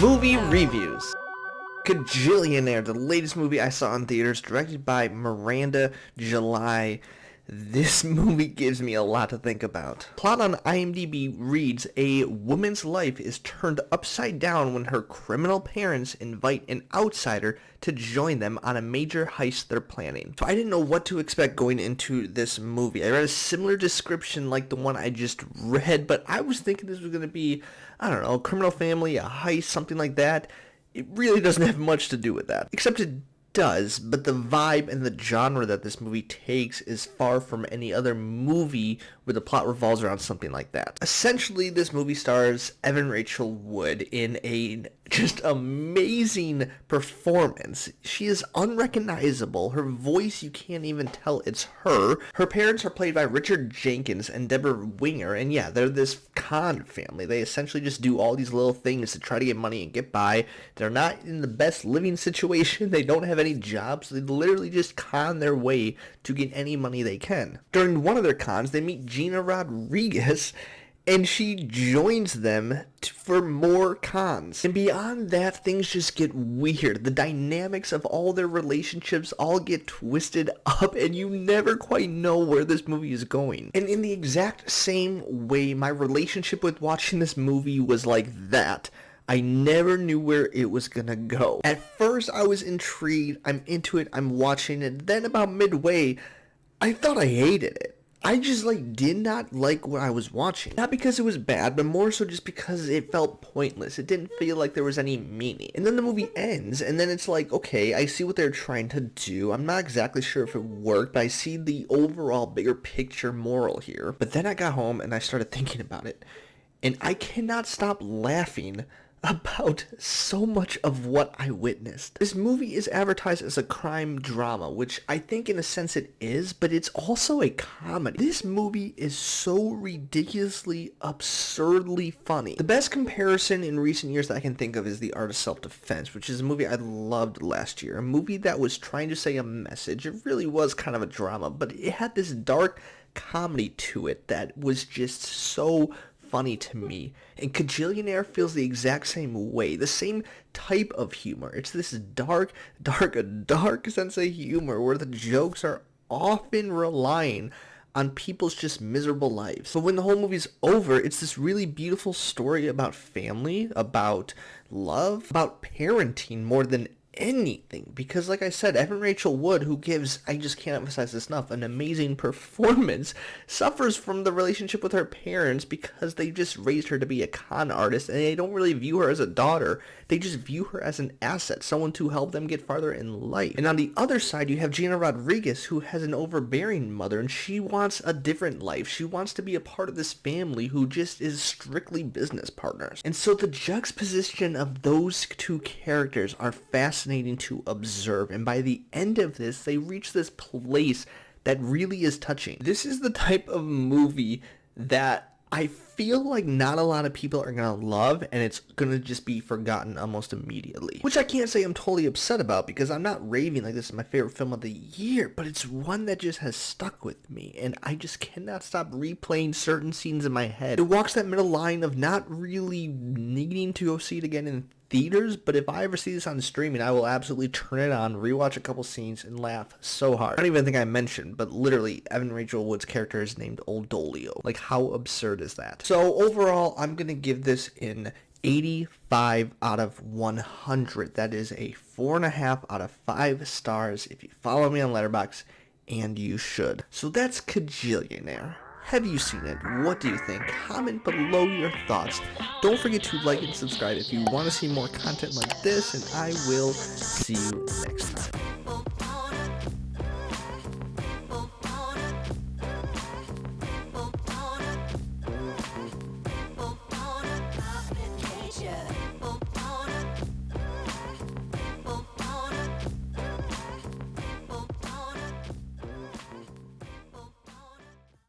Movie reviews. Kajillionaire, the latest movie I saw in theaters, directed by Miranda July. This movie gives me a lot to think about. Plot on IMDb reads, a woman's life is turned upside down when her criminal parents invite an outsider to join them on a major heist they're planning. So I didn't know what to expect going into this movie. I read a similar description like the one I just read, but I was thinking this was going to be, I don't know, a criminal family, a heist, something like that. It really doesn't have much to do with that, except it does, but the vibe and the genre that this movie takes is far from any other movie where the plot revolves around something like that. Essentially, this movie stars Evan Rachel Wood in a just amazing performance. She is unrecognizable. Her voice, you can't even tell it's her. Her parents are played by Richard Jenkins and Debra Winger, and yeah, they're this con family. They essentially just do all these little things to try to get money and get by. They're not in the best living situation. They don't have any jobs. So they literally just con their way to get any money they can. During one of their cons, they meet Gina Rodriguez, and she joins them for more cons. And beyond that, things just get weird. The dynamics of all their relationships all get twisted up, and you never quite know where this movie is going. And in the exact same way, my relationship with watching this movie was like that. I never knew where it was gonna go. At first, I was intrigued. I'm into it. I'm watching it. Then about midway, I thought I hated it. I just did not like what I was watching. Not because it was bad, but more so just because it felt pointless. It didn't feel like there was any meaning. And then the movie ends, and then it's like, okay, I see what they're trying to do. I'm not exactly sure if it worked, but I see the overall bigger picture moral here. But then I got home and I started thinking about it, and I cannot stop laughing about so much of what I witnessed. This movie is advertised as a crime drama, which I think in a sense it is, but it's also a comedy. This movie is so ridiculously, absurdly funny. The best comparison in recent years that I can think of is The Art of Self-Defense, which is a movie I loved last year. A movie that was trying to say a message. It really was kind of a drama, but it had this dark comedy to it that was just so funny to me. And Kajillionaire feels the exact same way, the same type of humor. It's this dark sense of humor where the jokes are often relying on people's just miserable lives. But when the whole movie's over, it's this really beautiful story about family, about love, about parenting more than anything, because like I said, Evan Rachel Wood, who gives, I just can't emphasize this enough, an amazing performance, suffers from the relationship with her parents because they just raised her to be a con artist, and they don't really view her as a daughter. They just view her as an asset, someone to help them get farther in life. And on the other side, you have Gina Rodriguez, who has an overbearing mother, and she wants a different life. She wants to be a part of this family who just is strictly business partners. And so the juxtaposition of those two characters are fascinating to observe, and by the end of this, they reach this place that really is touching. This is the type of movie that I feel like not a lot of people are gonna love, and it's gonna just be forgotten almost immediately. Which I can't say I'm totally upset about, because I'm not raving like this is my favorite film of the year, but it's one that just has stuck with me, and I just cannot stop replaying certain scenes in my head. It walks that middle line of not really needing to go see it again in theaters, but if I ever see this on streaming, I will absolutely turn it on, rewatch a couple scenes, and laugh so hard. I don't even think I mentioned, but literally, Evan Rachel Wood's character is named Old Dolio. Like, how absurd is that? So overall, I'm gonna give this an 85 out of 100. That is a 4.5 out of 5 stars if you follow me on Letterboxd, and you should. So that's Kajillionaire. Have you seen it? What do you think? Comment below your thoughts. Don't forget to like and subscribe if you want to see more content like this, and I will see you next time.